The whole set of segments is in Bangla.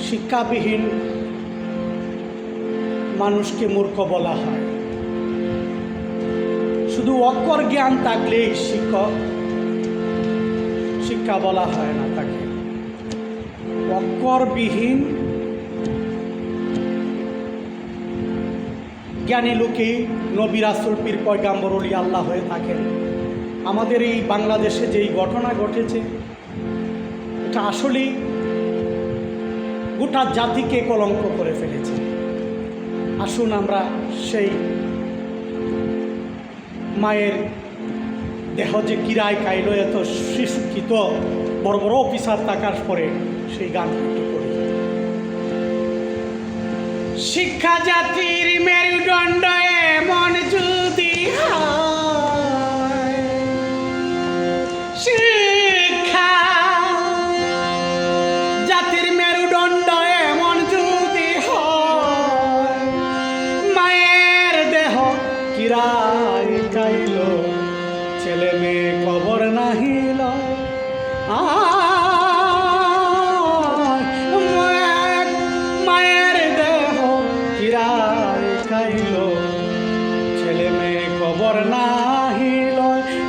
শিক্ষাবিহীন মানুষকে মূর্খ বলা হয়। শুধু অক্ষর জ্ঞান থাকলেই শিক্ষা বলা হয় না তাকে। অক্ষরবিহীন জ্ঞানী লোকেই নবী রাসূল পীর পয়গাম্বর ওলি আল্লাহ হয়ে থাকেন। আমাদের এই বাংলাদেশে যেই ঘটনা ঘটেছে, এটা আসলেই গোটা জাতিকে কলঙ্ক করে ফেলেছে। আসুন আমরা সেই মায়ের দেহ যে কিরায় কাইল, এত শিক্ষিত বড় বড় অফিসার থাকার পরে সেই গান একটু করি। শিক্ষা জাতির মেরুদণ্ড এমন যদি হয়, শিক্ষা জাতির মেরুদণ্ড এমন যদি হয়, মায়ের দেহ কিরায় কাইল, ছেলে মেয়ে কবর নাহিল। মায়ের দেহ কিরায় কাইল, ছেলে মেয়ে কবর নাহিল।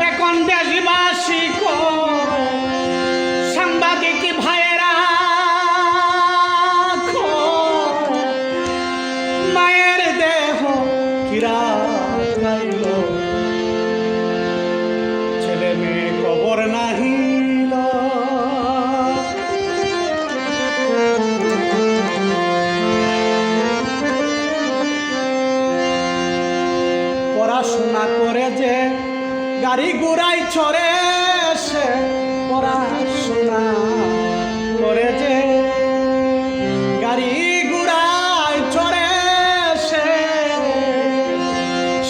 এখন দেশবাসী সাংবাদিক ভাইয়েরা মায়ের দেহ কিরায় কাইল, ছেলে মেয়ে কবর নাহিল। পড়াশোনা করে যে গাড়ি ঘোড়ায় চড়ে, সে পড়াশোনা করে যে গাড়ি ঘোড়ায় চড়ে, সে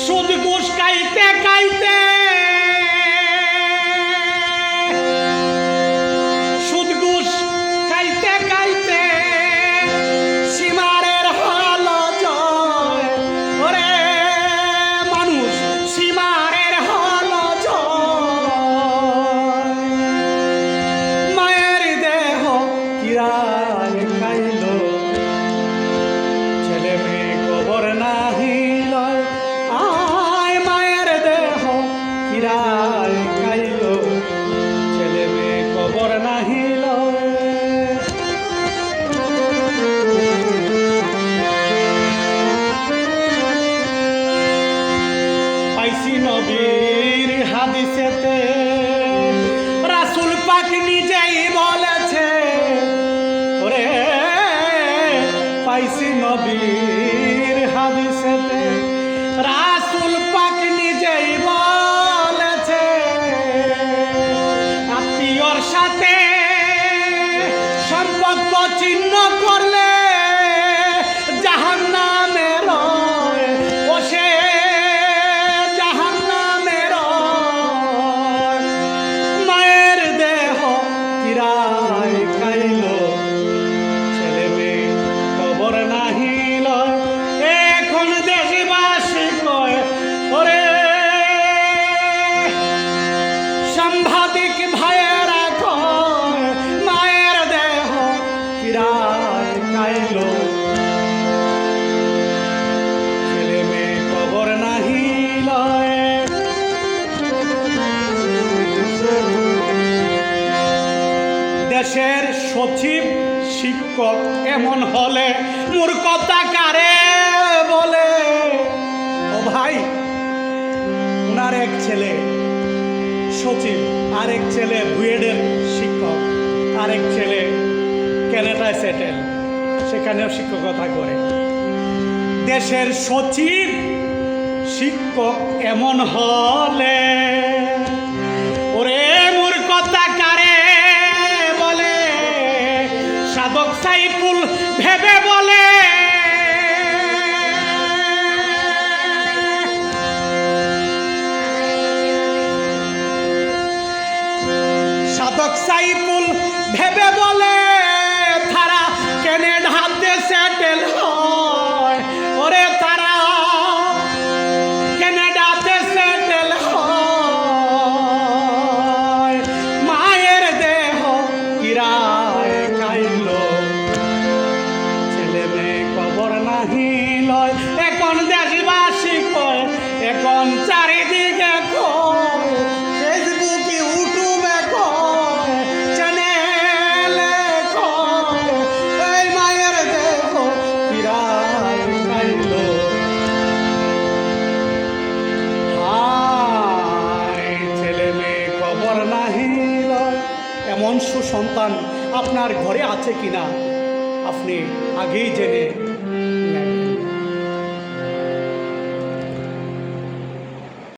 সুদ ঘুষ খাইতে খাইতে সীমারের হাল জয়। ওরে মানুষ সীমারের হাল জয়। মায়ের দেহ কিরায় খাইল, ছেলে মেয়ে কবর নাহিল। আয় মায়ের দেহ কিরায় খাইল, ছেলে মেয়ে কবর নাহিল। পাইছি নবীর হাদিসেতে, রাসূল পাক নিজেই বলেছে। ওরে পাইছি নবীর হাদিসেতে, রাসূল পাক নিজেই বলেছে। আত্মীয়র সাথে সম্পর্ক ছিন্ন করলে জাহান্নামে রয়। ও সে জাহান্নামে রয়। মায়ের দেহ কিরায় কাইল, ছেলে মেয়ে কবর নাহিল। এখন দেশবাসী কয়, ওরে সাংবাদিক ভাইয়েরা কয়, মায়ের দেহ কিরায় কাইল, ছেলে মেয়ে কবর নাহিল। দেশের সচিব শিক্ষক এমন হলে মূর্খতা কারে বলে? ও ভাই, ওনার এক ছেলে সচিব, আরেক ছেলে বুয়েটের শিক্ষক, আরেক ছেলে ক্যানাডায় সেটেল, সেখানেও শিক্ষকতা করে। দেশের সচিব শিক্ষক এমন হলে ওরে মূর্খতা কারে বলে? সাধক সাইফুল ভেবে বলে, সাধক সাইফুল ভেবে বলে, তারা ক্যানাডাতে সেটেল হয়। ওরে তারা ক্যানাডাতে সেটেল হয়। মায়ের দেহ কিরায় কাইল, বংশ সন্তান আপনার ঘরে আছে কিনা আপনি আগেই জেনে